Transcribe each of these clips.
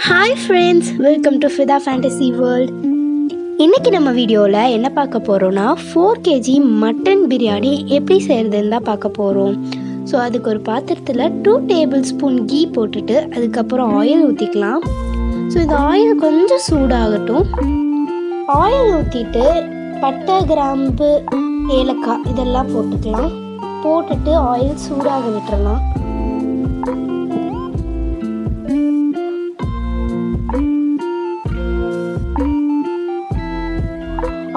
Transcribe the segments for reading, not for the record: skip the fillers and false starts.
Hi friends, welcome to ஃபிதா fantasy world. இன்றைக்கி நம்ம வீடியோவில் என்ன பார்க்க போகிறோன்னா 4 kg மட்டன் பிரியாணி எப்படி செய்கிறதுன்னு தான் பார்க்க போகிறோம். ஸோ அதுக்கு ஒரு பாத்திரத்தில் 2 tablespoon கீ போட்டுட்டு அதுக்கப்புறம் ஆயில் ஊற்றிக்கலாம். ஸோ இந்த ஆயில் கொஞ்சம் சூடாகட்டும். ஆயில் ஊற்றிட்டு பட்டை, கிராம்பு, ஏலக்காய் இதெல்லாம் போட்டுக்கலாம். போட்டுட்டு ஆயில் சூடாக விட்டுறலாம்.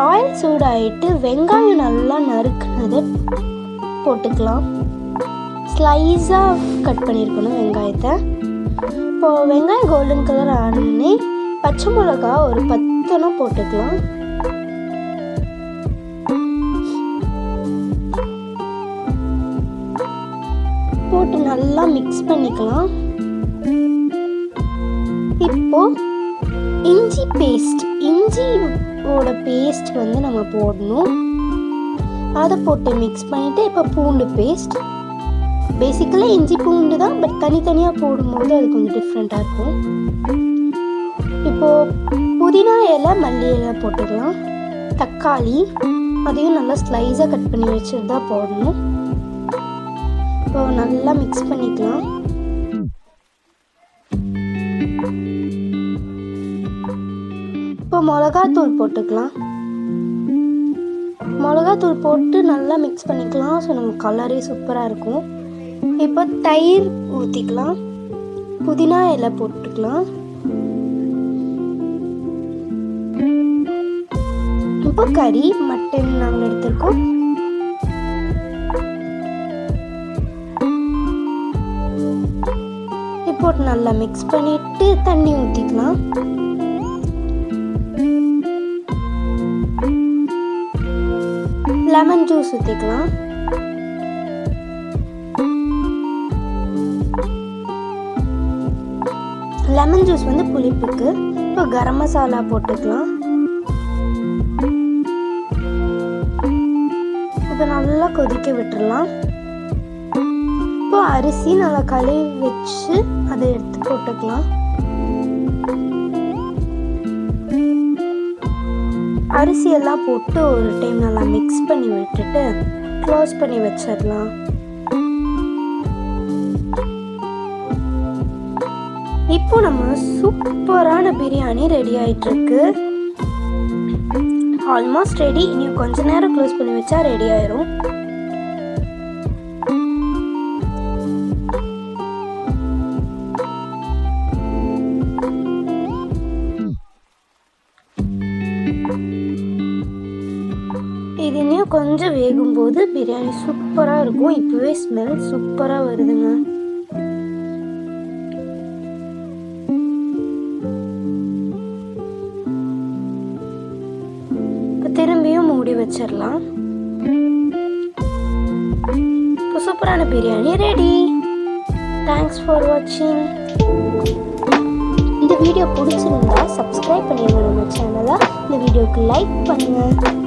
ஆயில் சூடாகிட்டு வெங்காயம் நல்லா நறுக்குனதை போட்டுக்கலாம். ஸ்லைஸாக கட் பண்ணியிருக்கணும் வெங்காயத்தை. இப்போது வெங்காயம் கோல்டன் கலர் ஆனோடனே பச்சை மிளகா ஒரு 10 போட்டுக்கலாம். போட்டு நல்லா மிக்ஸ் பண்ணிக்கலாம். இப்போது இஞ்சி பேஸ்ட், இஞ்சியோட பேஸ்ட் வந்து நம்ம போடணும். அதை போட்டு மிக்ஸ் பண்ணிவிட்டு இப்போ பூண்டு பேஸ்ட். பேசிக்கலாக இஞ்சி பூண்டு தான், பட் தனித்தனியாக போடும்போது அது கொஞ்சம் டிஃப்ரெண்ட்டாக இருக்கும். இப்போது புதினா இலை, மல்லி இலை போட்டுக்கலாம். தக்காளி அதையும் நல்லா ஸ்லைஸாக கட் பண்ணி வச்சுட்டு தான் போடணும். இப்போ நல்லா மிக்ஸ் பண்ணிக்கலாம். இப்போ மிளகாத்தூள் போட்டுக்கலாம். மிளகாத்தூள் போட்டு நல்லா மிக்ஸ் பண்ணிக்கலாம். ஸோ நம்ம கலரே சூப்பராக இருக்கும். இப்போ தயிர் ஊற்றிக்கலாம். புதினா இலை போட்டுக்கலாம். இப்போ கறி, மட்டன் நாங்கள் எடுத்துருக்கோம். இப்போ நல்லா மிக்ஸ் பண்ணிட்டு தண்ணி ஊற்றிக்கலாம். லெமன் ஜூஸ் ஊற்றிக்கலாம். லெமன் ஜூஸ் வந்து புளிப்புக்கு. இப்போ கரம் மசாலா போட்டுக்கலாம். இப்போ நல்லா கொதிக்க விட்டுடலாம். இப்போ அரிசி நல்லா கழுவி வச்சு அதை எடுத்து போட்டுக்கலாம். அரிசி எல்லாம் போட்டு ஒரு டைம் நல்லா மிக்ஸ் பண்ணி விட்டுட்டு க்ளோஸ் பண்ணி வச்சிடலாம். இப்போ நம்ம சூப்பரான பிரியாணி ரெடி ஆயிட்டு இருக்கு. Almost ready. இன்னும் கொஞ்ச நேரம் க்ளோஸ் பண்ணி வச்சா ரெடி ஆயிரும். இது இன்னும் கொஞ்சம் வேகும்போது பிரியாணி சூப்பராக இருக்கும். இப்போவே ஸ்மெல் சூப்பராக வருதுங்க. இப்போ திரும்பியும் மூடி வச்சிடலாம். இப்போ சூப்பரான பிரியாணி ரெடி. தேங்க்ஸ் ஃபார் வாட்சிங். இந்த வீடியோ பிடிச்சிருந்தா சப்ஸ்கிரைப் பண்ணிடுங்க நம்ம சேனலை. இந்த வீடியோக்கு லைக் பண்ணுங்கள்.